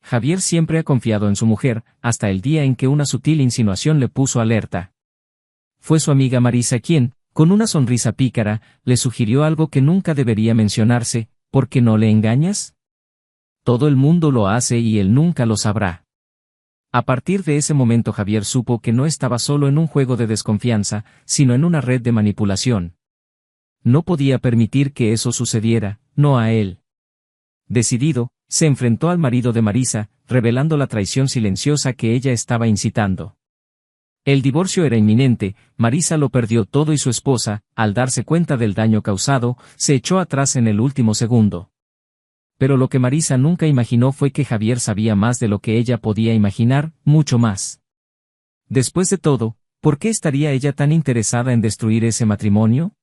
Javier siempre ha confiado en su mujer, hasta el día en que una sutil insinuación le puso alerta. Fue su amiga Marisa quien, con una sonrisa pícara, le sugirió algo que nunca debería mencionarse: ¿por qué no le engañas? Todo el mundo lo hace y él nunca lo sabrá. A partir de ese momento Javier supo que no estaba solo en un juego de desconfianza, sino en una red de manipulación. No podía permitir que eso sucediera, no a él. Decidido, se enfrentó al marido de Marisa, revelando la traición silenciosa que ella estaba incitando. El divorcio era inminente, Marisa lo perdió todo y su esposa, al darse cuenta del daño causado, se echó atrás en el último segundo. Pero lo que Marisa nunca imaginó fue que Javier sabía más de lo que ella podía imaginar, mucho más. Después de todo, ¿por qué estaría ella tan interesada en destruir ese matrimonio?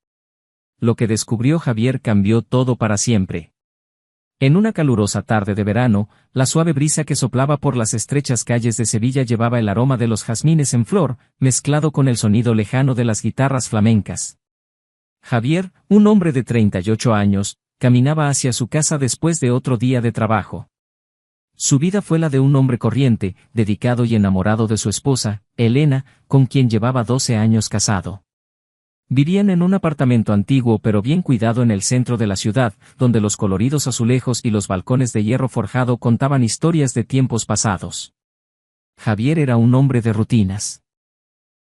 Lo que descubrió Javier cambió todo para siempre. En una calurosa tarde de verano, la suave brisa que soplaba por las estrechas calles de Sevilla llevaba el aroma de los jazmines en flor, mezclado con el sonido lejano de las guitarras flamencas. Javier, un hombre de 38 años, caminaba hacia su casa después de otro día de trabajo. Su vida fue la de un hombre corriente, dedicado y enamorado de su esposa, Elena, con quien llevaba 12 años casado. Vivían en un apartamento antiguo pero bien cuidado en el centro de la ciudad, donde los coloridos azulejos y los balcones de hierro forjado contaban historias de tiempos pasados. Javier era un hombre de rutinas.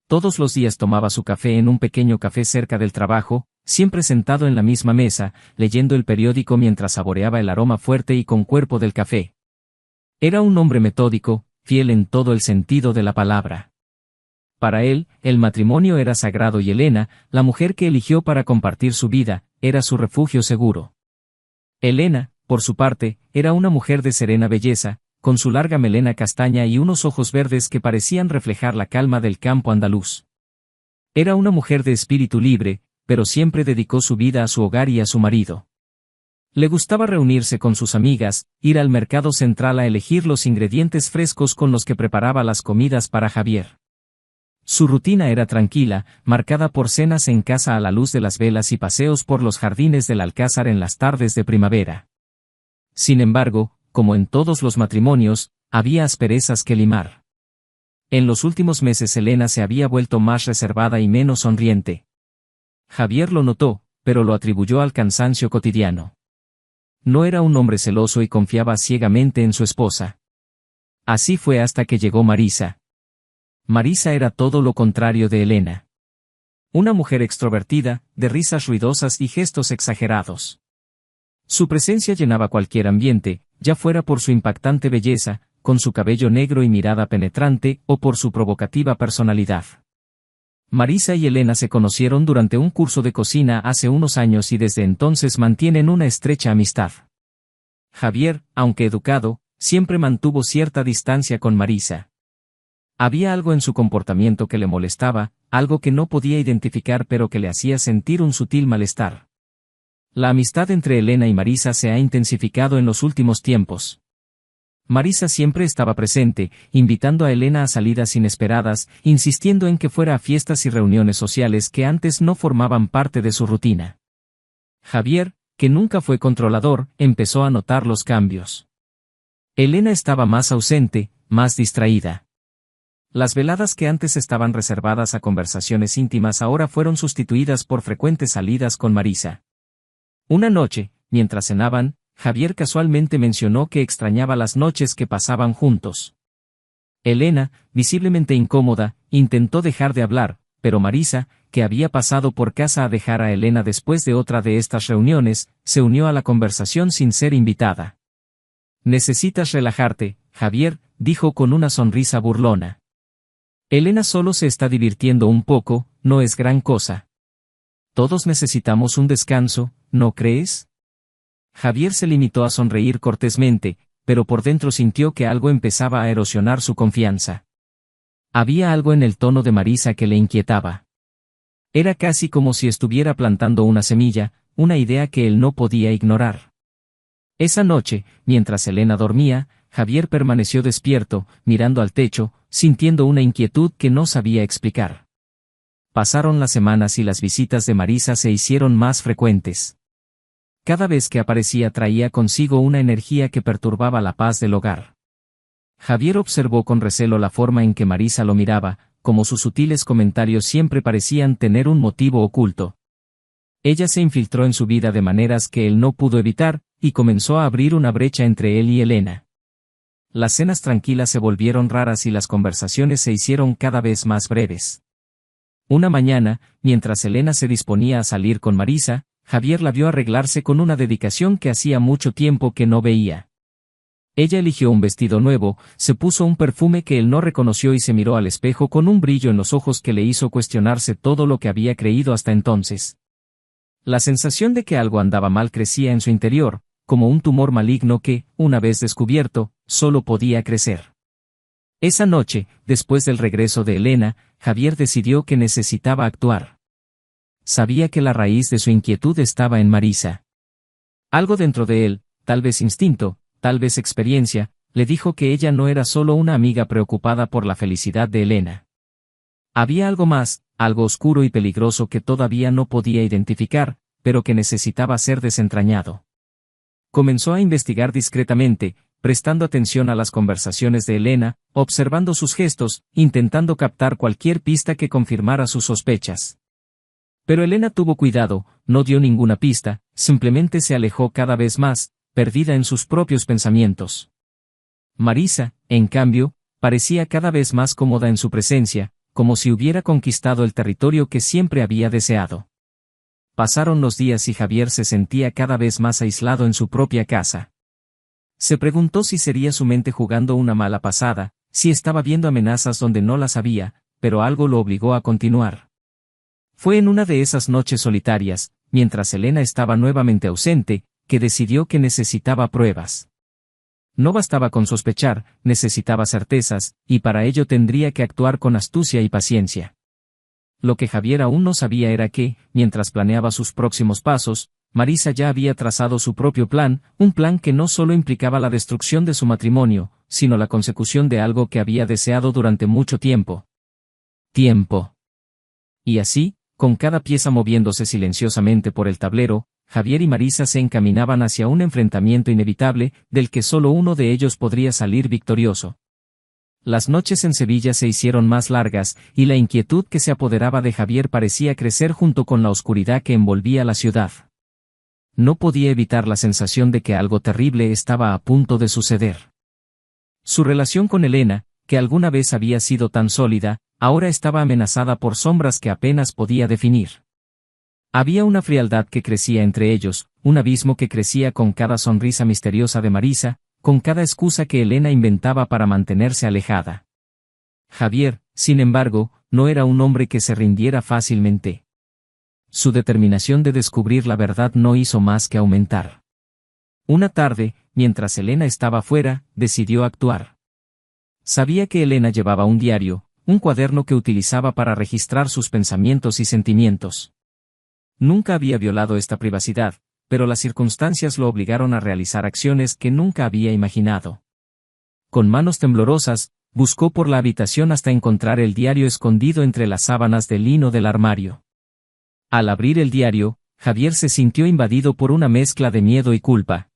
Todos los días tomaba su café en un pequeño café cerca del trabajo, siempre sentado en la misma mesa, leyendo el periódico mientras saboreaba el aroma fuerte y con cuerpo del café. Era un hombre metódico, fiel en todo el sentido de la palabra. Para él, el matrimonio era sagrado y Elena, la mujer que eligió para compartir su vida, era su refugio seguro. Elena, por su parte, era una mujer de serena belleza, con su larga melena castaña y unos ojos verdes que parecían reflejar la calma del campo andaluz. Era una mujer de espíritu libre, pero siempre dedicó su vida a su hogar y a su marido. Le gustaba reunirse con sus amigas, ir al mercado central a elegir los ingredientes frescos con los que preparaba las comidas para Javier. Su rutina era tranquila, marcada por cenas en casa a la luz de las velas y paseos por los jardines del Alcázar en las tardes de primavera. Sin embargo, como en todos los matrimonios, había asperezas que limar. En los últimos meses Elena se había vuelto más reservada y menos sonriente. Javier lo notó, pero lo atribuyó al cansancio cotidiano. No era un hombre celoso y confiaba ciegamente en su esposa. Así fue hasta que llegó Marisa. Marisa era todo lo contrario de Elena. Una mujer extrovertida, de risas ruidosas y gestos exagerados. Su presencia llenaba cualquier ambiente, ya fuera por su impactante belleza, con su cabello negro y mirada penetrante, o por su provocativa personalidad. Marisa y Elena se conocieron durante un curso de cocina hace unos años y desde entonces mantienen una estrecha amistad. Javier, aunque educado, siempre mantuvo cierta distancia con Marisa. Había algo en su comportamiento que le molestaba, algo que no podía identificar pero que le hacía sentir un sutil malestar. La amistad entre Elena y Marisa se ha intensificado en los últimos tiempos. Marisa siempre estaba presente, invitando a Elena a salidas inesperadas, insistiendo en que fuera a fiestas y reuniones sociales que antes no formaban parte de su rutina. Javier, que nunca fue controlador, empezó a notar los cambios. Elena estaba más ausente, más distraída. Las veladas que antes estaban reservadas a conversaciones íntimas ahora fueron sustituidas por frecuentes salidas con Marisa. Una noche, mientras cenaban, Javier casualmente mencionó que extrañaba las noches que pasaban juntos. Elena, visiblemente incómoda, intentó dejar de hablar, pero Marisa, que había pasado por casa a dejar a Elena después de otra de estas reuniones, se unió a la conversación sin ser invitada. «Necesitas relajarte, Javier», dijo con una sonrisa burlona. «Elena solo se está divirtiendo un poco, no es gran cosa. Todos necesitamos un descanso, ¿no crees?». Javier se limitó a sonreír cortésmente, pero por dentro sintió que algo empezaba a erosionar su confianza. Había algo en el tono de Marisa que le inquietaba. Era casi como si estuviera plantando una semilla, una idea que él no podía ignorar. Esa noche, mientras Elena dormía, Javier permaneció despierto, mirando al techo, sintiendo una inquietud que no sabía explicar. Pasaron las semanas y las visitas de Marisa se hicieron más frecuentes. Cada vez que aparecía traía consigo una energía que perturbaba la paz del hogar. Javier observó con recelo la forma en que Marisa lo miraba, como sus sutiles comentarios siempre parecían tener un motivo oculto. Ella se infiltró en su vida de maneras que él no pudo evitar, y comenzó a abrir una brecha entre él y Elena. Las cenas tranquilas se volvieron raras y las conversaciones se hicieron cada vez más breves. Una mañana, mientras Elena se disponía a salir con Marisa, Javier la vio arreglarse con una dedicación que hacía mucho tiempo que no veía. Ella eligió un vestido nuevo, se puso un perfume que él no reconoció y se miró al espejo con un brillo en los ojos que le hizo cuestionarse todo lo que había creído hasta entonces. La sensación de que algo andaba mal crecía en su interior, como un tumor maligno que, una vez descubierto, solo podía crecer. Esa noche, después del regreso de Elena, Javier decidió que necesitaba actuar. Sabía que la raíz de su inquietud estaba en Marisa. Algo dentro de él, tal vez instinto, tal vez experiencia, le dijo que ella no era solo una amiga preocupada por la felicidad de Elena. Había algo más, algo oscuro y peligroso que todavía no podía identificar, pero que necesitaba ser desentrañado. Comenzó a investigar discretamente, prestando atención a las conversaciones de Elena, observando sus gestos, intentando captar cualquier pista que confirmara sus sospechas. Pero Elena tuvo cuidado, no dio ninguna pista, simplemente se alejó cada vez más, perdida en sus propios pensamientos. Marisa, en cambio, parecía cada vez más cómoda en su presencia, como si hubiera conquistado el territorio que siempre había deseado. Pasaron los días y Javier se sentía cada vez más aislado en su propia casa. Se preguntó si sería su mente jugando una mala pasada, si estaba viendo amenazas donde no las había, pero algo lo obligó a continuar. Fue en una de esas noches solitarias, mientras Elena estaba nuevamente ausente, que decidió que necesitaba pruebas. No bastaba con sospechar, necesitaba certezas, y para ello tendría que actuar con astucia y paciencia. Lo que Javier aún no sabía era que, mientras planeaba sus próximos pasos, Marisa ya había trazado su propio plan, un plan que no solo implicaba la destrucción de su matrimonio, sino la consecución de algo que había deseado durante mucho tiempo. Tiempo. Y así, con cada pieza moviéndose silenciosamente por el tablero, Javier y Marisa se encaminaban hacia un enfrentamiento inevitable, del que solo uno de ellos podría salir victorioso. Las noches en Sevilla se hicieron más largas, y la inquietud que se apoderaba de Javier parecía crecer junto con la oscuridad que envolvía la ciudad. No podía evitar la sensación de que algo terrible estaba a punto de suceder. Su relación con Elena, que alguna vez había sido tan sólida, ahora estaba amenazada por sombras que apenas podía definir. Había una frialdad que crecía entre ellos, un abismo que crecía con cada sonrisa misteriosa de Marisa, con cada excusa que Elena inventaba para mantenerse alejada. Javier, sin embargo, no era un hombre que se rindiera fácilmente. Su determinación de descubrir la verdad no hizo más que aumentar. Una tarde, mientras Elena estaba fuera, decidió actuar. Sabía que Elena llevaba un diario, un cuaderno que utilizaba para registrar sus pensamientos y sentimientos. Nunca había violado esta privacidad, pero las circunstancias lo obligaron a realizar acciones que nunca había imaginado. Con manos temblorosas, buscó por la habitación hasta encontrar el diario escondido entre las sábanas de lino del armario. Al abrir el diario, Javier se sintió invadido por una mezcla de miedo y culpa.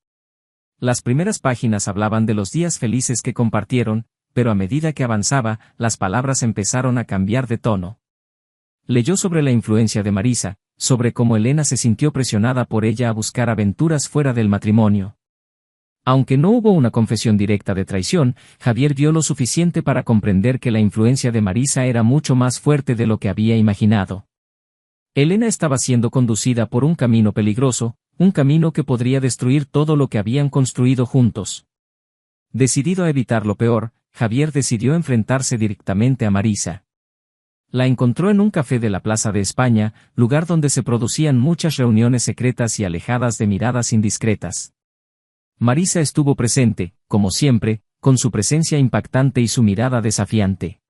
Las primeras páginas hablaban de los días felices que compartieron, pero a medida que avanzaba, las palabras empezaron a cambiar de tono. Leyó sobre la influencia de Marisa, sobre cómo Elena se sintió presionada por ella a buscar aventuras fuera del matrimonio. Aunque no hubo una confesión directa de traición, Javier vio lo suficiente para comprender que la influencia de Marisa era mucho más fuerte de lo que había imaginado. Elena estaba siendo conducida por un camino peligroso, un camino que podría destruir todo lo que habían construido juntos. Decidido a evitar lo peor, Javier decidió enfrentarse directamente a Marisa. La encontró en un café de la Plaza de España, lugar donde se producían muchas reuniones secretas y alejadas de miradas indiscretas. Marisa estuvo presente, como siempre, con su presencia impactante y su mirada desafiante.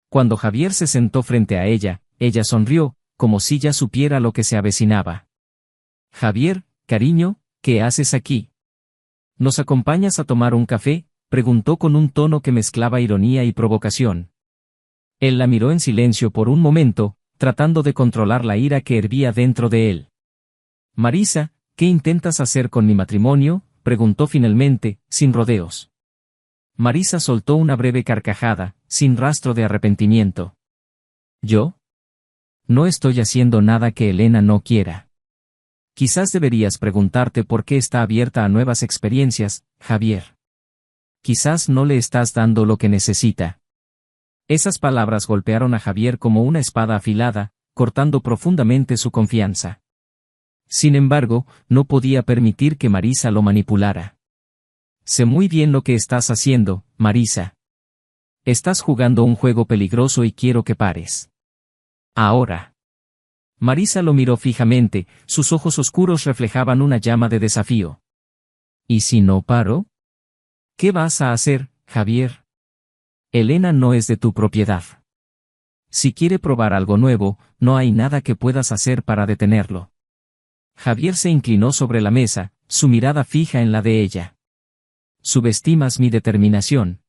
Cuando Javier se sentó frente a ella, ella sonrió, como si ya supiera lo que se avecinaba. «Javier, cariño, ¿qué haces aquí? ¿Nos acompañas a tomar un café?», preguntó con un tono que mezclaba ironía y provocación. Él la miró en silencio por un momento, tratando de controlar la ira que hervía dentro de él. «Marisa, ¿qué intentas hacer con mi matrimonio?», preguntó finalmente, sin rodeos. Marisa soltó una breve carcajada, sin rastro de arrepentimiento. ¿Yo? No estoy haciendo nada que Elena no quiera. Quizás deberías preguntarte por qué está abierta a nuevas experiencias, Javier. Quizás no le estás dando lo que necesita. Esas palabras golpearon a Javier como una espada afilada, cortando profundamente su confianza. Sin embargo, no podía permitir que Marisa lo manipulara. Sé muy bien lo que estás haciendo, Marisa. Estás jugando un juego peligroso y quiero que pares. Ahora. Marisa lo miró fijamente, sus ojos oscuros reflejaban una llama de desafío. ¿Y si no paro? ¿Qué vas a hacer, Javier? Elena no es de tu propiedad. Si quiere probar algo nuevo, no hay nada que puedas hacer para detenerlo. Javier se inclinó sobre la mesa, su mirada fija en la de ella. Subestimas mi determinación.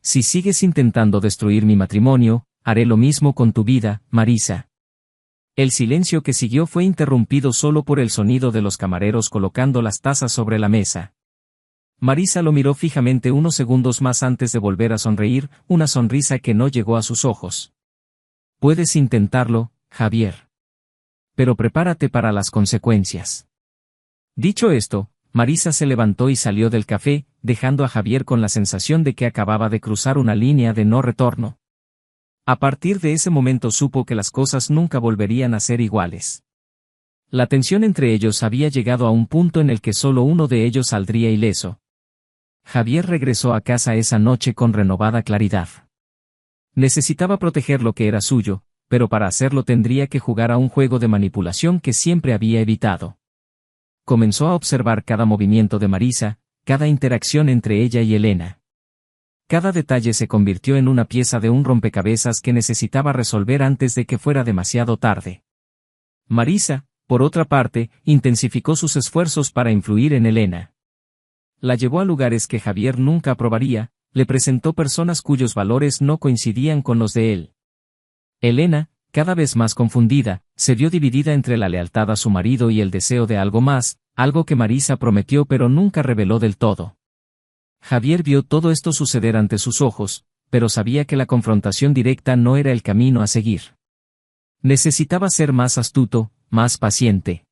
Si sigues intentando destruir mi matrimonio, haré lo mismo con tu vida, Marisa. El silencio que siguió fue interrumpido solo por el sonido de los camareros colocando las tazas sobre la mesa. Marisa lo miró fijamente unos segundos más antes de volver a sonreír, una sonrisa que no llegó a sus ojos. Puedes intentarlo, Javier. Pero prepárate para las consecuencias. Dicho esto, Marisa se levantó y salió del café, dejando a Javier con la sensación de que acababa de cruzar una línea de no retorno. A partir de ese momento supo que las cosas nunca volverían a ser iguales. La tensión entre ellos había llegado a un punto en el que solo uno de ellos saldría ileso. Javier regresó a casa esa noche con renovada claridad. Necesitaba proteger lo que era suyo, pero para hacerlo tendría que jugar a un juego de manipulación que siempre había evitado. Comenzó a observar cada movimiento de Marisa, cada interacción entre ella y Elena. Cada detalle se convirtió en una pieza de un rompecabezas que necesitaba resolver antes de que fuera demasiado tarde. Marisa, por otra parte, intensificó sus esfuerzos para influir en Elena. La llevó a lugares que Javier nunca aprobaría, le presentó personas cuyos valores no coincidían con los de él. Elena, cada vez más confundida, se vio dividida entre la lealtad a su marido y el deseo de algo más, algo que Marisa prometió pero nunca reveló del todo. Javier vio todo esto suceder ante sus ojos, pero sabía que la confrontación directa no era el camino a seguir. Necesitaba ser más astuto, más paciente.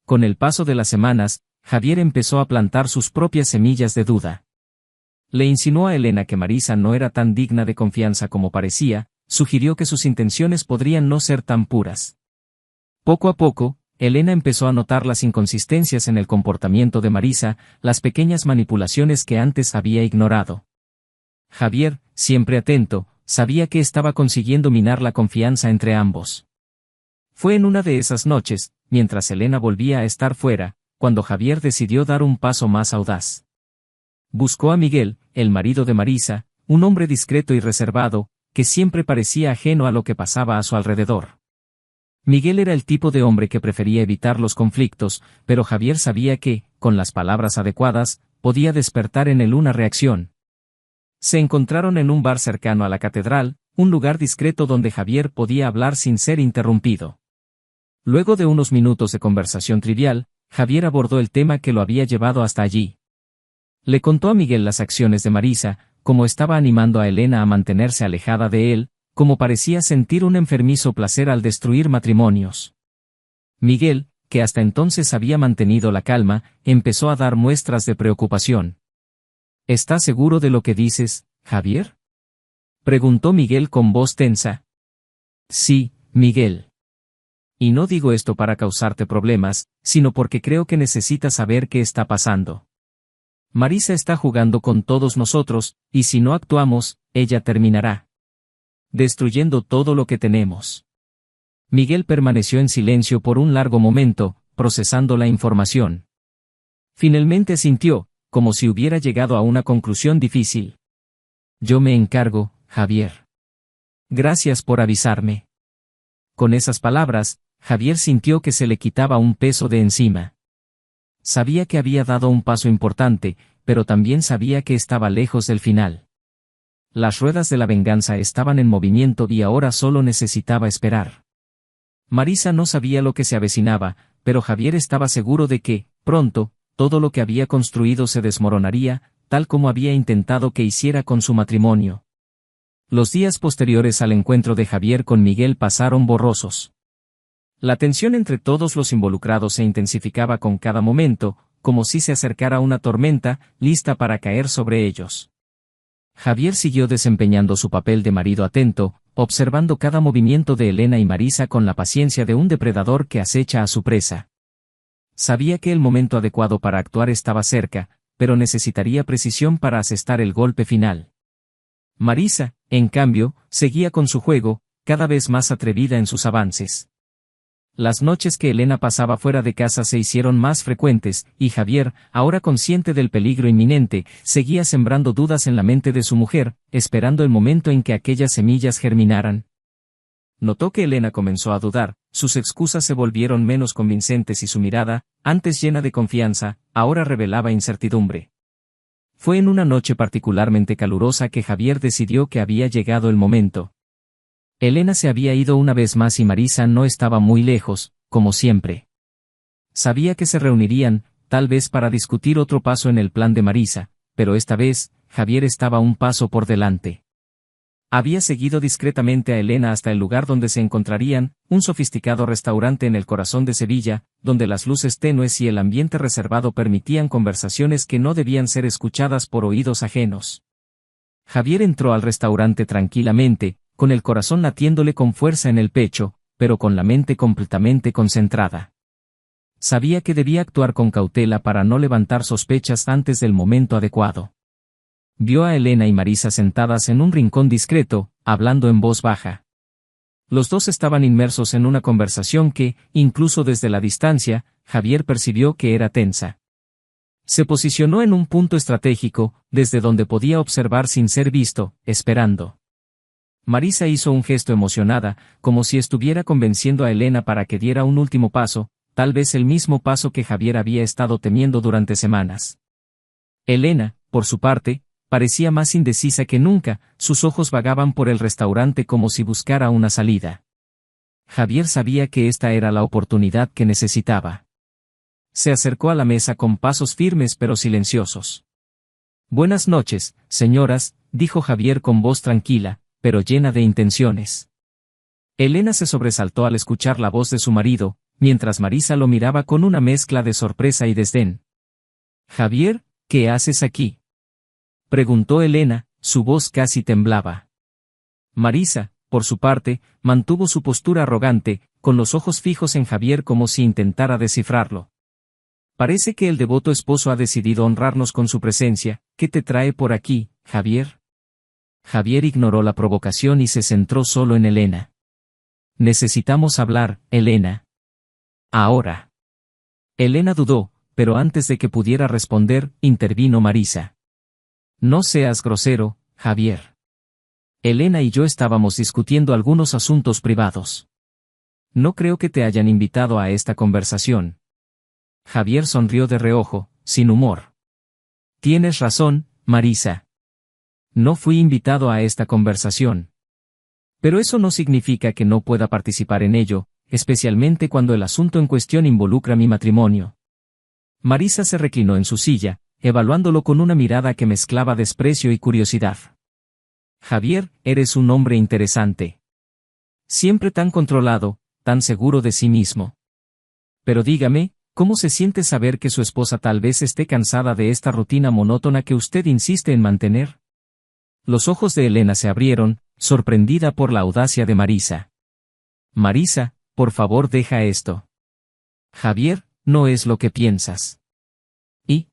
Con el paso de las semanas, Javier empezó a plantar sus propias semillas de duda. Le insinuó a Elena que Marisa no era tan digna de confianza como parecía, sugirió que sus intenciones podrían no ser tan puras. Poco a poco, Elena empezó a notar las inconsistencias en el comportamiento de Marisa, las pequeñas manipulaciones que antes había ignorado. Javier, siempre atento, sabía que estaba consiguiendo minar la confianza entre ambos. Fue en una de esas noches, mientras Elena volvía a estar fuera, cuando Javier decidió dar un paso más audaz. Buscó a Miguel, el marido de Marisa, un hombre discreto y reservado, que siempre parecía ajeno a lo que pasaba a su alrededor. Miguel era el tipo de hombre que prefería evitar los conflictos, pero Javier sabía que, con las palabras adecuadas, podía despertar en él una reacción. Se encontraron en un bar cercano a la catedral, un lugar discreto donde Javier podía hablar sin ser interrumpido. Luego de unos minutos de conversación trivial, Javier abordó el tema que lo había llevado hasta allí. Le contó a Miguel las acciones de Marisa, cómo estaba animando a Elena a mantenerse alejada de él, cómo parecía sentir un enfermizo placer al destruir matrimonios. Miguel, que hasta entonces había mantenido la calma, empezó a dar muestras de preocupación. ¿Estás seguro de lo que dices, Javier? Preguntó Miguel con voz tensa. Sí, Miguel. Y no digo esto para causarte problemas, sino porque creo que necesitas saber qué está pasando. Marisa está jugando con todos nosotros, y si no actuamos, ella terminará destruyendo todo lo que tenemos. Miguel permaneció en silencio por un largo momento, procesando la información. Finalmente asintió, como si hubiera llegado a una conclusión difícil. Yo me encargo, Javier. Gracias por avisarme. Con esas palabras, Javier sintió que se le quitaba un peso de encima. Sabía que había dado un paso importante, pero también sabía que estaba lejos del final. Las ruedas de la venganza estaban en movimiento y ahora solo necesitaba esperar. Marisa no sabía lo que se avecinaba, pero Javier estaba seguro de que, pronto, todo lo que había construido se desmoronaría, tal como había intentado que hiciera con su matrimonio. Los días posteriores al encuentro de Javier con Miguel pasaron borrosos. La tensión entre todos los involucrados se intensificaba con cada momento, como si se acercara una tormenta, lista para caer sobre ellos. Javier siguió desempeñando su papel de marido atento, observando cada movimiento de Elena y Marisa con la paciencia de un depredador que acecha a su presa. Sabía que el momento adecuado para actuar estaba cerca, pero necesitaría precisión para asestar el golpe final. Marisa, en cambio, seguía con su juego, cada vez más atrevida en sus avances. Las noches que Elena pasaba fuera de casa se hicieron más frecuentes, y Javier, ahora consciente del peligro inminente, seguía sembrando dudas en la mente de su mujer, esperando el momento en que aquellas semillas germinaran. Notó que Elena comenzó a dudar, sus excusas se volvieron menos convincentes y su mirada, antes llena de confianza, ahora revelaba incertidumbre. Fue en una noche particularmente calurosa que Javier decidió que había llegado el momento. Elena se había ido una vez más y Marisa no estaba muy lejos, como siempre. Sabía que se reunirían, tal vez para discutir otro paso en el plan de Marisa, pero esta vez, Javier estaba un paso por delante. Había seguido discretamente a Elena hasta el lugar donde se encontrarían, un sofisticado restaurante en el corazón de Sevilla, donde las luces tenues y el ambiente reservado permitían conversaciones que no debían ser escuchadas por oídos ajenos. Javier entró al restaurante tranquilamente, con el corazón latiéndole con fuerza en el pecho, pero con la mente completamente concentrada. Sabía que debía actuar con cautela para no levantar sospechas antes del momento adecuado. Vio a Elena y Marisa sentadas en un rincón discreto, hablando en voz baja. Los dos estaban inmersos en una conversación que, incluso desde la distancia, Javier percibió que era tensa. Se posicionó en un punto estratégico, desde donde podía observar sin ser visto, esperando. Marisa hizo un gesto emocionada, como si estuviera convenciendo a Elena para que diera un último paso, tal vez el mismo paso que Javier había estado temiendo durante semanas. Elena, por su parte, parecía más indecisa que nunca, sus ojos vagaban por el restaurante como si buscara una salida. Javier sabía que esta era la oportunidad que necesitaba. Se acercó a la mesa con pasos firmes pero silenciosos. «Buenas noches, señoras», dijo Javier con voz tranquila, pero llena de intenciones. Elena se sobresaltó al escuchar la voz de su marido, mientras Marisa lo miraba con una mezcla de sorpresa y desdén. «Javier, ¿qué haces aquí?», preguntó Elena, su voz casi temblaba. Marisa, por su parte, mantuvo su postura arrogante, con los ojos fijos en Javier como si intentara descifrarlo. «Parece que el devoto esposo ha decidido honrarnos con su presencia. ¿Qué te trae por aquí, Javier?». Javier ignoró la provocación y se centró solo en Elena. «Necesitamos hablar, Elena». «Ahora». Elena dudó, pero antes de que pudiera responder, intervino Marisa. «No seas grosero, Javier. Elena y yo estábamos discutiendo algunos asuntos privados. No creo que te hayan invitado a esta conversación». Javier sonrió de reojo, sin humor. «Tienes razón, Marisa. No fui invitado a esta conversación. Pero eso no significa que no pueda participar en ello, especialmente cuando el asunto en cuestión involucra mi matrimonio». Marisa se reclinó en su silla, evaluándolo con una mirada que mezclaba desprecio y curiosidad. «Javier, eres un hombre interesante. Siempre tan controlado, tan seguro de sí mismo. Pero dígame, ¿cómo se siente saber que su esposa tal vez esté cansada de esta rutina monótona que usted insiste en mantener?» Los ojos de Elena se abrieron, sorprendida por la audacia de Marisa. «Marisa, por favor deja esto. Javier, no es lo que piensas». «¿Y?».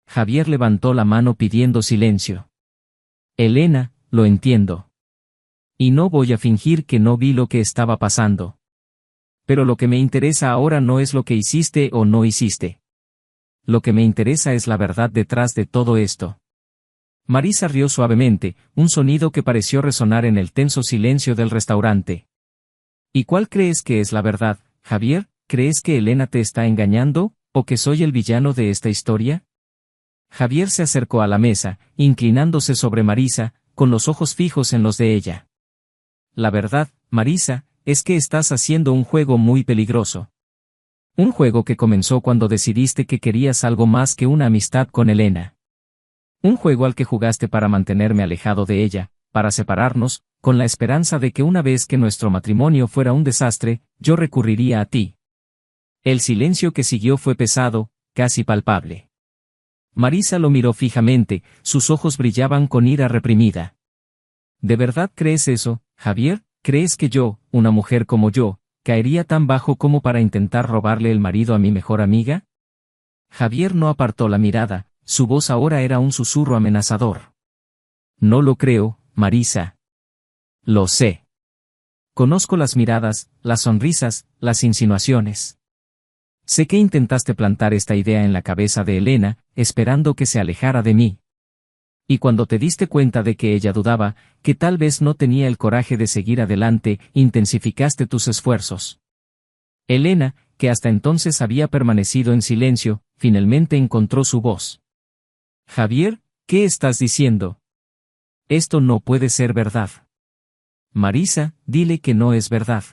Javier levantó la mano pidiendo silencio. «Elena, lo entiendo. Y no voy a fingir que no vi lo que estaba pasando. Pero lo que me interesa ahora no es lo que hiciste o no hiciste. Lo que me interesa es la verdad detrás de todo esto». Marisa rió suavemente, un sonido que pareció resonar en el tenso silencio del restaurante. «¿Y cuál crees que es la verdad, Javier? ¿Crees que Elena te está engañando, o que soy el villano de esta historia?». Javier se acercó a la mesa, inclinándose sobre Marisa, con los ojos fijos en los de ella. «La verdad, Marisa, es que estás haciendo un juego muy peligroso. Un juego que comenzó cuando decidiste que querías algo más que una amistad con Elena. Un juego al que jugaste para mantenerme alejado de ella, para separarnos, con la esperanza de que una vez que nuestro matrimonio fuera un desastre, yo recurriría a ti. El silencio que siguió fue pesado, casi palpable. Marisa lo miró fijamente, sus ojos brillaban con ira reprimida. ¿De verdad crees eso, Javier? ¿Crees que yo, una mujer como yo, caería tan bajo como para intentar robarle el marido a mi mejor amiga? Javier no apartó la mirada, su voz ahora era un susurro amenazador. No lo creo, Marisa. Lo sé. Conozco las miradas, las sonrisas, las insinuaciones. Sé que intentaste plantar esta idea en la cabeza de Elena, esperando que se alejara de mí. Y cuando te diste cuenta de que ella dudaba, que tal vez no tenía el coraje de seguir adelante, intensificaste tus esfuerzos. Elena, que hasta entonces había permanecido en silencio, finalmente encontró su voz. Javier, ¿qué estás diciendo? Esto no puede ser verdad. Marisa, dile que no es verdad.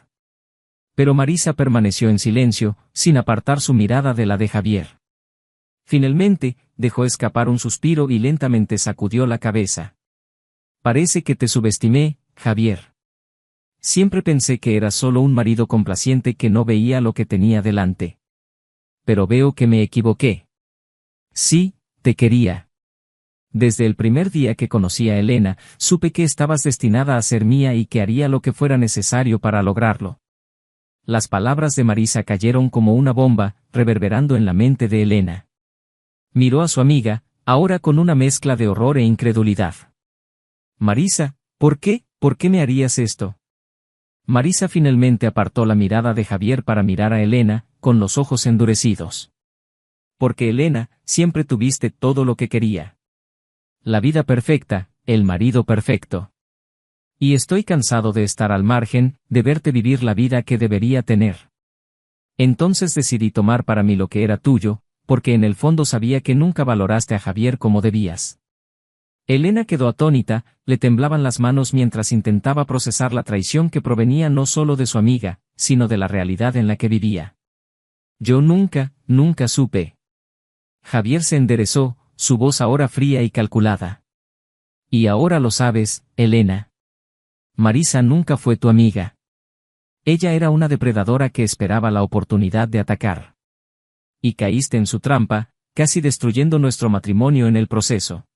Pero Marisa permaneció en silencio, sin apartar su mirada de la de Javier. Finalmente, dejó escapar un suspiro y lentamente sacudió la cabeza. Parece que te subestimé, Javier. Siempre pensé que eras solo un marido complaciente que no veía lo que tenía delante. Pero veo que me equivoqué. Sí, te quería. Desde el primer día que conocí a Elena, supe que estabas destinada a ser mía y que haría lo que fuera necesario para lograrlo. Las palabras de Marisa cayeron como una bomba, reverberando en la mente de Elena. Miró a su amiga, ahora con una mezcla de horror e incredulidad. Marisa, ¿por qué? ¿Por qué me harías esto? Marisa finalmente apartó la mirada de Javier para mirar a Elena, con los ojos endurecidos. Porque Elena, siempre tuviste todo lo que quería. La vida perfecta, el marido perfecto. Y estoy cansado de estar al margen, de verte vivir la vida que debería tener. Entonces decidí tomar para mí lo que era tuyo, porque en el fondo sabía que nunca valoraste a Javier como debías. Elena quedó atónita, le temblaban las manos mientras intentaba procesar la traición que provenía no solo de su amiga, sino de la realidad en la que vivía. Yo nunca supe. Javier se enderezó, su voz ahora fría y calculada. Y ahora lo sabes, Elena. Marisa nunca fue tu amiga. Ella era una depredadora que esperaba la oportunidad de atacar. Y caíste en su trampa, casi destruyendo nuestro matrimonio en el proceso.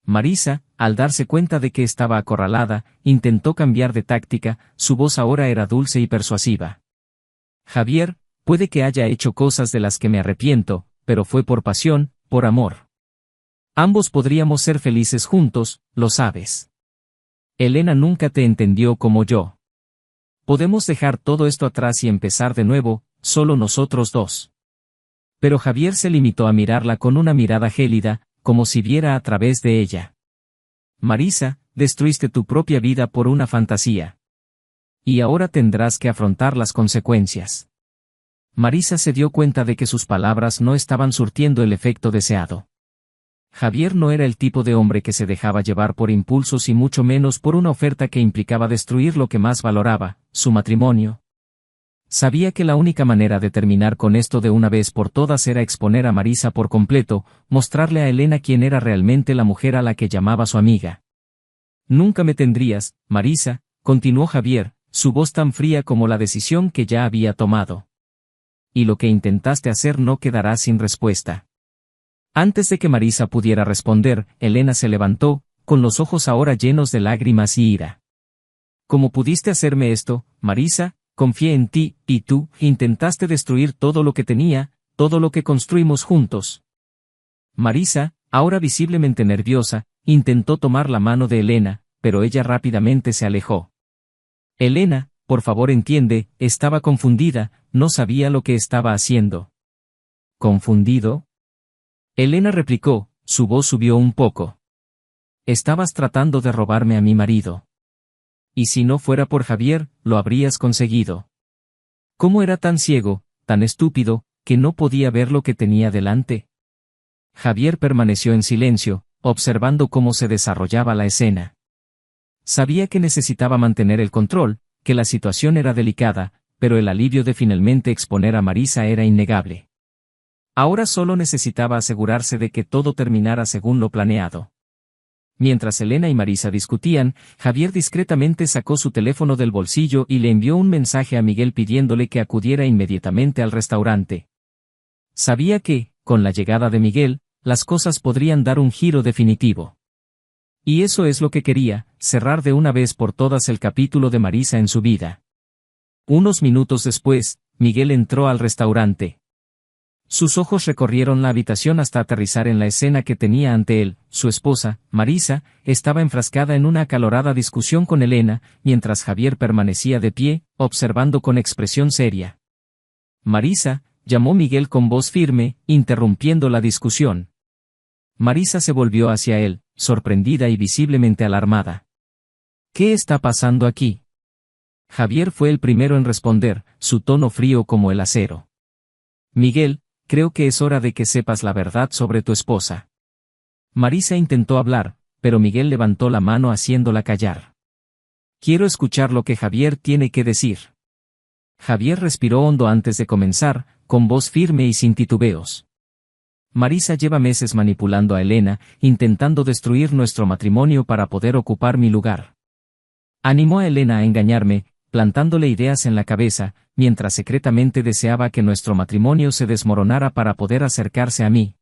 Marisa, al darse cuenta de que estaba acorralada, intentó cambiar de táctica, su voz ahora era dulce y persuasiva. Javier, puede que haya hecho cosas de las que me arrepiento, pero fue por pasión, por amor. Ambos podríamos ser felices juntos, lo sabes. Elena nunca te entendió como yo. Podemos dejar todo esto atrás y empezar de nuevo, solo nosotros dos. Pero Javier se limitó a mirarla con una mirada gélida, como si viera a través de ella. Marisa, destruiste tu propia vida por una fantasía. Y ahora tendrás que afrontar las consecuencias. Marisa se dio cuenta de que sus palabras no estaban surtiendo el efecto deseado. Javier no era el tipo de hombre que se dejaba llevar por impulsos y mucho menos por una oferta que implicaba destruir lo que más valoraba, su matrimonio. Sabía que la única manera de terminar con esto de una vez por todas era exponer a Marisa por completo, mostrarle a Elena quién era realmente la mujer a la que llamaba su amiga. Nunca me tendrías, Marisa, continuó Javier, su voz tan fría como la decisión que ya había tomado. Y lo que intentaste hacer no quedará sin respuesta. Antes de que Marisa pudiera responder, Elena se levantó, con los ojos ahora llenos de lágrimas y ira. ¿Cómo pudiste hacerme esto, Marisa? Confié en ti, y tú, intentaste destruir todo lo que tenía, todo lo que construimos juntos. Marisa, ahora visiblemente nerviosa, intentó tomar la mano de Elena, pero ella rápidamente se alejó. Elena, por favor entiende, estaba confundida, no sabía lo que estaba haciendo. ¿Confundido? Elena replicó, su voz subió un poco. Estabas tratando de robarme a mi marido. Y si no fuera por Javier, lo habrías conseguido. ¿Cómo era tan ciego, tan estúpido, que no podía ver lo que tenía delante? Javier permaneció en silencio, observando cómo se desarrollaba la escena. Sabía que necesitaba mantener el control, que la situación era delicada, pero el alivio de finalmente exponer a Marisa era innegable. Ahora solo necesitaba asegurarse de que todo terminara según lo planeado. Mientras Elena y Marisa discutían, Javier discretamente sacó su teléfono del bolsillo y le envió un mensaje a Miguel pidiéndole que acudiera inmediatamente al restaurante. Sabía que, con la llegada de Miguel, las cosas podrían dar un giro definitivo. Y eso es lo que quería, cerrar de una vez por todas el capítulo de Marisa en su vida. Unos minutos después, Miguel entró al restaurante. Sus ojos recorrieron la habitación hasta aterrizar en la escena que tenía ante él. Su esposa, Marisa, estaba enfrascada en una acalorada discusión con Elena, mientras Javier permanecía de pie, observando con expresión seria. Marisa, llamó Miguel con voz firme, interrumpiendo la discusión. Marisa se volvió hacia él, sorprendida y visiblemente alarmada. ¿Qué está pasando aquí? Javier fue el primero en responder, su tono frío como el acero. Miguel, creo que es hora de que sepas la verdad sobre tu esposa. Marisa intentó hablar, pero Miguel levantó la mano haciéndola callar. Quiero escuchar lo que Javier tiene que decir. Javier respiró hondo antes de comenzar, con voz firme y sin titubeos. Marisa lleva meses manipulando a Elena, intentando destruir nuestro matrimonio para poder ocupar mi lugar. Animó a Elena a engañarme, plantándole ideas en la cabeza, mientras secretamente deseaba que nuestro matrimonio se desmoronara para poder acercarse a mí.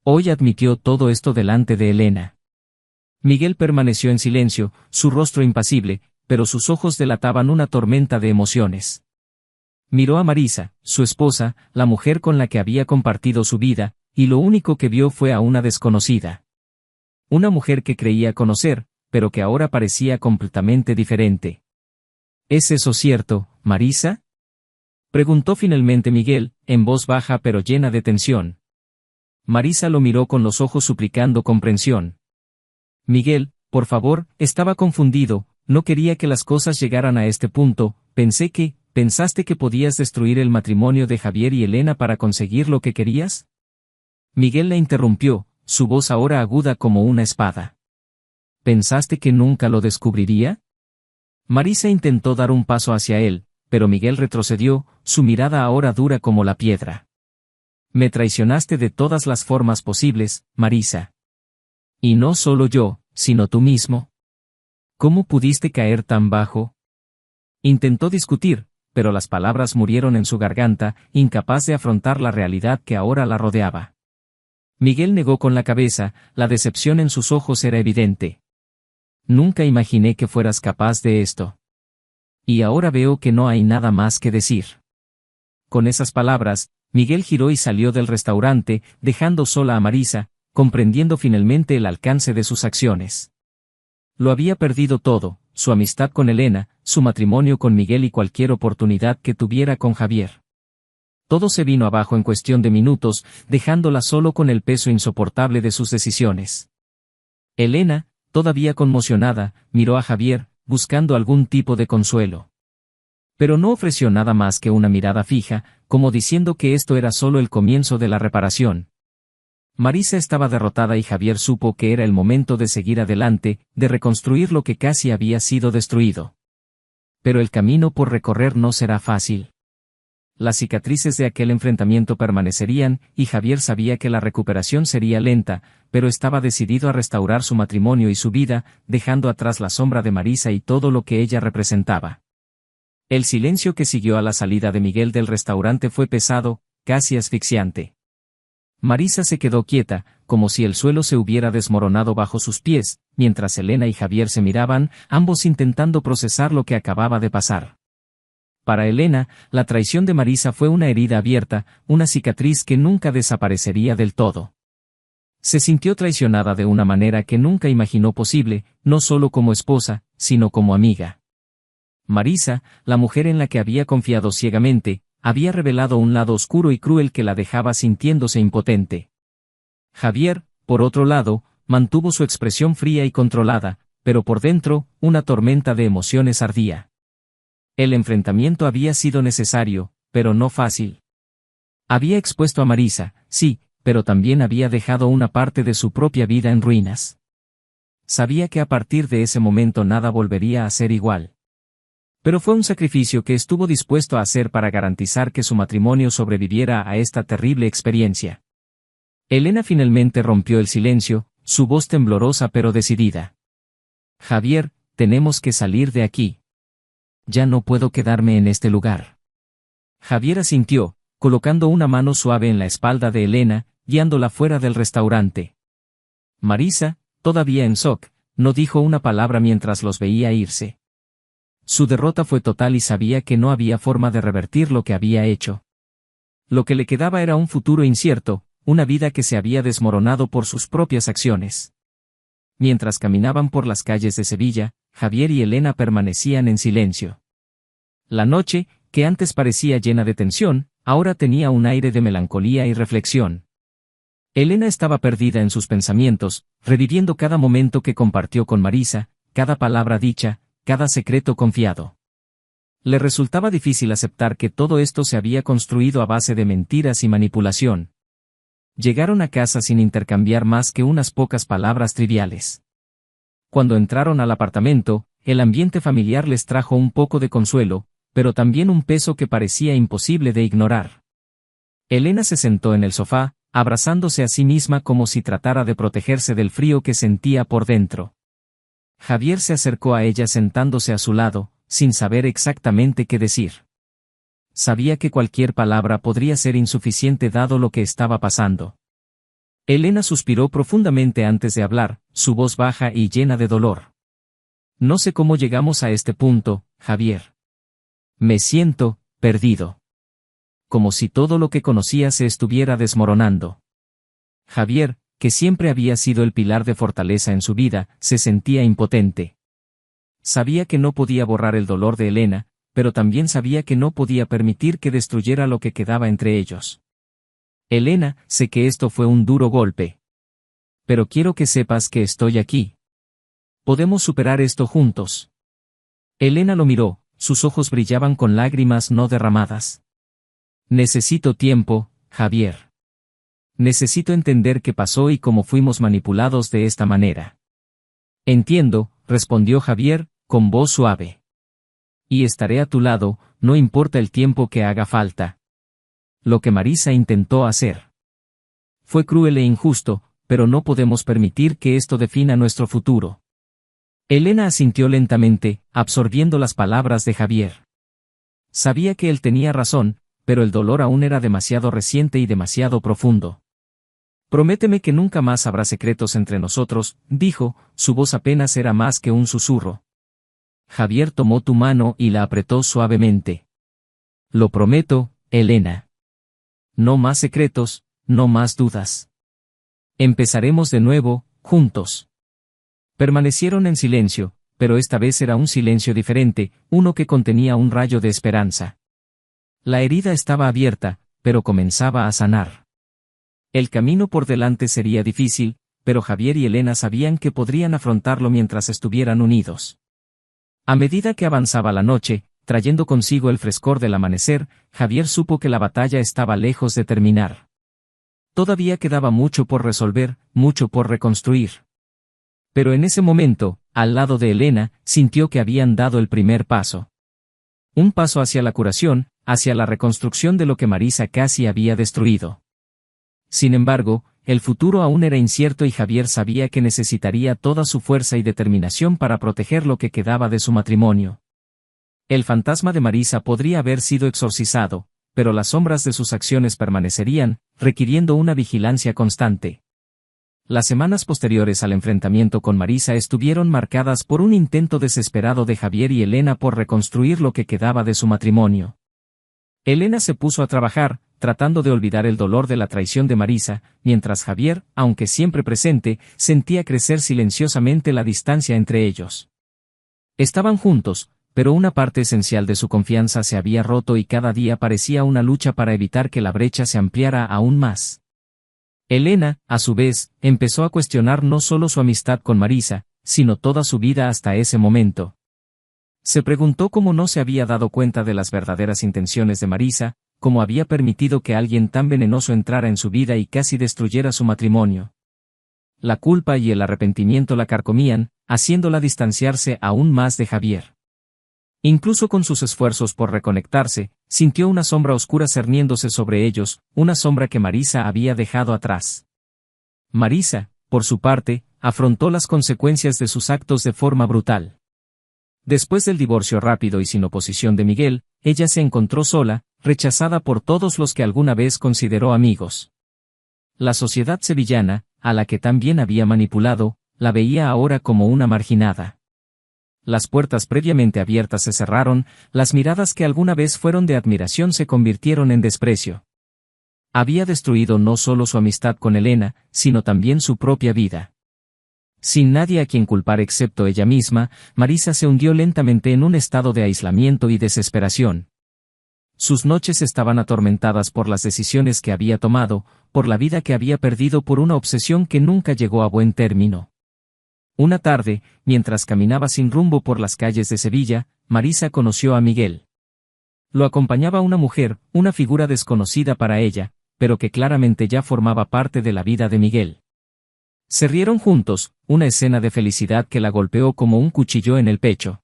Hoy admitió todo esto delante de Elena. Miguel permaneció en silencio, su rostro impasible, pero sus ojos delataban una tormenta de emociones. Miró a Marisa, su esposa, la mujer con la que había compartido su vida, y lo único que vio fue a una desconocida. Una mujer que creía conocer, pero que ahora parecía completamente diferente. ¿Es eso cierto, Marisa? Preguntó finalmente Miguel, en voz baja pero llena de tensión. Marisa lo miró con los ojos suplicando comprensión. Miguel, por favor, estaba confundido, no quería que las cosas llegaran a este punto, ¿pensaste que podías destruir el matrimonio de Javier y Elena para conseguir lo que querías? Miguel la interrumpió, su voz ahora aguda como una espada. ¿Pensaste que nunca lo descubriría? Marisa intentó dar un paso hacia él, pero Miguel retrocedió, su mirada ahora dura como la piedra. Me traicionaste de todas las formas posibles, Marisa. Y no solo yo, sino tú mismo. ¿Cómo pudiste caer tan bajo? Intentó discutir, pero las palabras murieron en su garganta, incapaz de afrontar la realidad que ahora la rodeaba. Miguel negó con la cabeza, la decepción en sus ojos era evidente. Nunca imaginé que fueras capaz de esto. Y ahora veo que no hay nada más que decir. Con esas palabras, Miguel giró y salió del restaurante, dejando sola a Marisa, comprendiendo finalmente el alcance de sus acciones. Lo había perdido todo, su amistad con Elena, su matrimonio con Miguel y cualquier oportunidad que tuviera con Javier. Todo se vino abajo en cuestión de minutos, dejándola solo con el peso insoportable de sus decisiones. Elena, todavía conmocionada, miró a Javier, buscando algún tipo de consuelo. Pero no ofreció nada más que una mirada fija, como diciendo que esto era solo el comienzo de la reparación. Marisa estaba derrotada y Javier supo que era el momento de seguir adelante, de reconstruir lo que casi había sido destruido. Pero el camino por recorrer no será fácil. Las cicatrices de aquel enfrentamiento permanecerían, y Javier sabía que la recuperación sería lenta, pero estaba decidido a restaurar su matrimonio y su vida, dejando atrás la sombra de Marisa y todo lo que ella representaba. El silencio que siguió a la salida de Miguel del restaurante fue pesado, casi asfixiante. Marisa se quedó quieta, como si el suelo se hubiera desmoronado bajo sus pies, mientras Elena y Javier se miraban, ambos intentando procesar lo que acababa de pasar. Para Elena, la traición de Marisa fue una herida abierta, una cicatriz que nunca desaparecería del todo. Se sintió traicionada de una manera que nunca imaginó posible, no solo como esposa, sino como amiga. Marisa, la mujer en la que había confiado ciegamente, había revelado un lado oscuro y cruel que la dejaba sintiéndose impotente. Javier, por otro lado, mantuvo su expresión fría y controlada, pero por dentro, una tormenta de emociones ardía. El enfrentamiento había sido necesario, pero no fácil. Había expuesto a Marisa, sí, pero también había dejado una parte de su propia vida en ruinas. Sabía que a partir de ese momento nada volvería a ser igual. Pero fue un sacrificio que estuvo dispuesto a hacer para garantizar que su matrimonio sobreviviera a esta terrible experiencia. Elena finalmente rompió el silencio, su voz temblorosa pero decidida. Javier, tenemos que salir de aquí. Ya no puedo quedarme en este lugar. Javier asintió, colocando una mano suave en la espalda de Elena, guiándola fuera del restaurante. Marisa, todavía en shock, no dijo una palabra mientras los veía irse. Su derrota fue total y sabía que no había forma de revertir lo que había hecho. Lo que le quedaba era un futuro incierto, una vida que se había desmoronado por sus propias acciones. Mientras caminaban por las calles de Sevilla, Javier y Elena permanecían en silencio. La noche, que antes parecía llena de tensión, ahora tenía un aire de melancolía y reflexión. Elena estaba perdida en sus pensamientos, reviviendo cada momento que compartió con Marisa, cada palabra dicha, cada secreto confiado. Le resultaba difícil aceptar que todo esto se había construido a base de mentiras y manipulación. Llegaron a casa sin intercambiar más que unas pocas palabras triviales. Cuando entraron al apartamento, el ambiente familiar les trajo un poco de consuelo, pero también un peso que parecía imposible de ignorar. Elena se sentó en el sofá, abrazándose a sí misma como si tratara de protegerse del frío que sentía por dentro. Javier se acercó a ella sentándose a su lado, sin saber exactamente qué decir. Sabía que cualquier palabra podría ser insuficiente dado lo que estaba pasando. Elena suspiró profundamente antes de hablar, su voz baja y llena de dolor. No sé cómo llegamos a este punto, Javier. Me siento perdido. Como si todo lo que conocía se estuviera desmoronando. Javier, que siempre había sido el pilar de fortaleza en su vida, se sentía impotente. Sabía que no podía borrar el dolor de Elena, pero también sabía que no podía permitir que destruyera lo que quedaba entre ellos. Elena, sé que esto fue un duro golpe. Pero quiero que sepas que estoy aquí. Podemos superar esto juntos. Elena lo miró, sus ojos brillaban con lágrimas no derramadas. Necesito tiempo, Javier. Necesito entender qué pasó y cómo fuimos manipulados de esta manera. Entiendo, respondió Javier, con voz suave. Y estaré a tu lado, no importa el tiempo que haga falta. Lo que Marisa intentó hacer fue cruel e injusto, pero no podemos permitir que esto defina nuestro futuro. Elena asintió lentamente, absorbiendo las palabras de Javier. Sabía que él tenía razón, pero el dolor aún era demasiado reciente y demasiado profundo. Prométeme que nunca más habrá secretos entre nosotros, dijo, su voz apenas era más que un susurro. Javier tomó tu mano y la apretó suavemente. Lo prometo, Elena. No más secretos, no más dudas. Empezaremos de nuevo, juntos. Permanecieron en silencio, pero esta vez era un silencio diferente, uno que contenía un rayo de esperanza. La herida estaba abierta, pero comenzaba a sanar. El camino por delante sería difícil, pero Javier y Elena sabían que podrían afrontarlo mientras estuvieran unidos. A medida que avanzaba la noche, trayendo consigo el frescor del amanecer, Javier supo que la batalla estaba lejos de terminar. Todavía quedaba mucho por resolver, mucho por reconstruir. Pero en ese momento, al lado de Elena, sintió que habían dado el primer paso. Un paso hacia la curación, hacia la reconstrucción de lo que Marisa casi había destruido. Sin embargo, el futuro aún era incierto y Javier sabía que necesitaría toda su fuerza y determinación para proteger lo que quedaba de su matrimonio. El fantasma de Marisa podría haber sido exorcizado, pero las sombras de sus acciones permanecerían, requiriendo una vigilancia constante. Las semanas posteriores al enfrentamiento con Marisa estuvieron marcadas por un intento desesperado de Javier y Elena por reconstruir lo que quedaba de su matrimonio. Elena se puso a trabajar, tratando de olvidar el dolor de la traición de Marisa, mientras Javier, aunque siempre presente, sentía crecer silenciosamente la distancia entre ellos. Estaban juntos, pero una parte esencial de su confianza se había roto y cada día parecía una lucha para evitar que la brecha se ampliara aún más. Elena, a su vez, empezó a cuestionar no solo su amistad con Marisa, sino toda su vida hasta ese momento. Se preguntó cómo no se había dado cuenta de las verdaderas intenciones de Marisa, cómo había permitido que alguien tan venenoso entrara en su vida y casi destruyera su matrimonio. La culpa y el arrepentimiento la carcomían, haciéndola distanciarse aún más de Javier. Incluso con sus esfuerzos por reconectarse, sintió una sombra oscura cerniéndose sobre ellos, una sombra que Marisa había dejado atrás. Marisa, por su parte, afrontó las consecuencias de sus actos de forma brutal. Después del divorcio rápido y sin oposición de Miguel, ella se encontró sola, rechazada por todos los que alguna vez consideró amigos. La sociedad sevillana, a la que tan bien había manipulado, la veía ahora como una marginada. Las puertas previamente abiertas se cerraron, las miradas que alguna vez fueron de admiración se convirtieron en desprecio. Había destruido no solo su amistad con Elena, sino también su propia vida. Sin nadie a quien culpar excepto ella misma, Marisa se hundió lentamente en un estado de aislamiento y desesperación. Sus noches estaban atormentadas por las decisiones que había tomado, por la vida que había perdido por una obsesión que nunca llegó a buen término. Una tarde, mientras caminaba sin rumbo por las calles de Sevilla, Marisa conoció a Miguel. Lo acompañaba una mujer, una figura desconocida para ella, pero que claramente ya formaba parte de la vida de Miguel. Se rieron juntos, una escena de felicidad que la golpeó como un cuchillo en el pecho.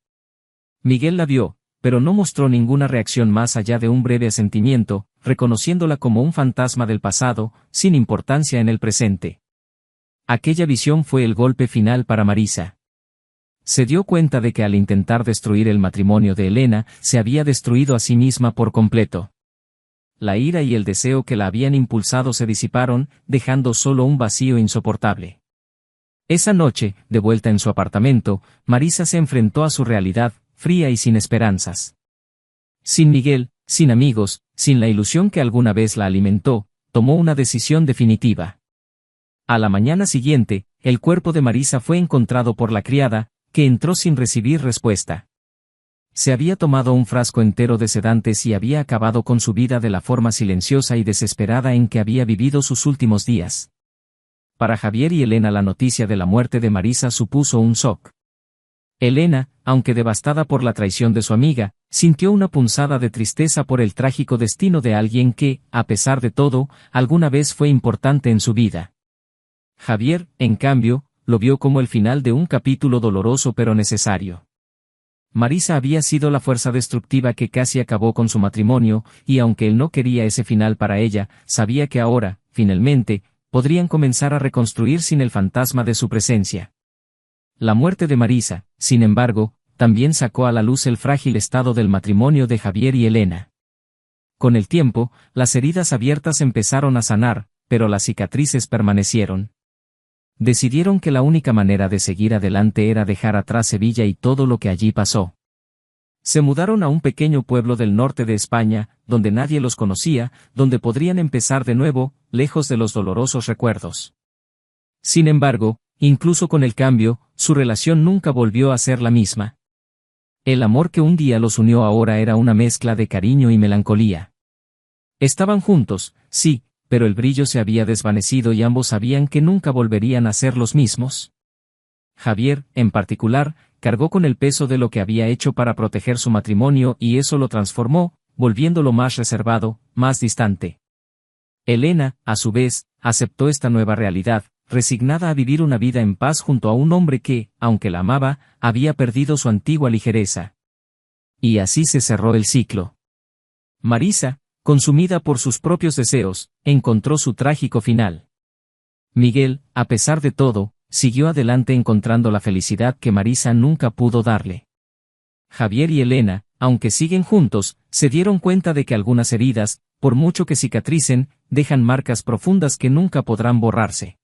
Miguel la vio, pero no mostró ninguna reacción más allá de un breve asentimiento, reconociéndola como un fantasma del pasado, sin importancia en el presente. Aquella visión fue el golpe final para Marisa. Se dio cuenta de que al intentar destruir el matrimonio de Elena, se había destruido a sí misma por completo. La ira y el deseo que la habían impulsado se disiparon, dejando solo un vacío insoportable. Esa noche, de vuelta en su apartamento, Marisa se enfrentó a su realidad, fría y sin esperanzas. Sin Miguel, sin amigos, sin la ilusión que alguna vez la alimentó, tomó una decisión definitiva. A la mañana siguiente, el cuerpo de Marisa fue encontrado por la criada, que entró sin recibir respuesta. Se había tomado un frasco entero de sedantes y había acabado con su vida de la forma silenciosa y desesperada en que había vivido sus últimos días. Para Javier y Elena la noticia de la muerte de Marisa supuso un shock. Elena, aunque devastada por la traición de su amiga, sintió una punzada de tristeza por el trágico destino de alguien que, a pesar de todo, alguna vez fue importante en su vida. Javier, en cambio, lo vio como el final de un capítulo doloroso pero necesario. Marisa había sido la fuerza destructiva que casi acabó con su matrimonio, y aunque él no quería ese final para ella, sabía que ahora, finalmente, podrían comenzar a reconstruir sin el fantasma de su presencia. La muerte de Marisa, sin embargo, también sacó a la luz el frágil estado del matrimonio de Javier y Elena. Con el tiempo, las heridas abiertas empezaron a sanar, pero las cicatrices permanecieron. Decidieron que la única manera de seguir adelante era dejar atrás Sevilla y todo lo que allí pasó. Se mudaron a un pequeño pueblo del norte de España, donde nadie los conocía, donde podrían empezar de nuevo, lejos de los dolorosos recuerdos. Sin embargo, incluso con el cambio, su relación nunca volvió a ser la misma. El amor que un día los unió ahora era una mezcla de cariño y melancolía. Estaban juntos, sí, pero el brillo se había desvanecido y ambos sabían que nunca volverían a ser los mismos. Javier, en particular, cargó con el peso de lo que había hecho para proteger su matrimonio y eso lo transformó, volviéndolo más reservado, más distante. Elena, a su vez, aceptó esta nueva realidad, resignada a vivir una vida en paz junto a un hombre que, aunque la amaba, había perdido su antigua ligereza. Y así se cerró el ciclo. Marisa, consumida por sus propios deseos, encontró su trágico final. Miguel, a pesar de todo, siguió adelante encontrando la felicidad que Marisa nunca pudo darle. Javier y Elena, aunque siguen juntos, se dieron cuenta de que algunas heridas, por mucho que cicatricen, dejan marcas profundas que nunca podrán borrarse.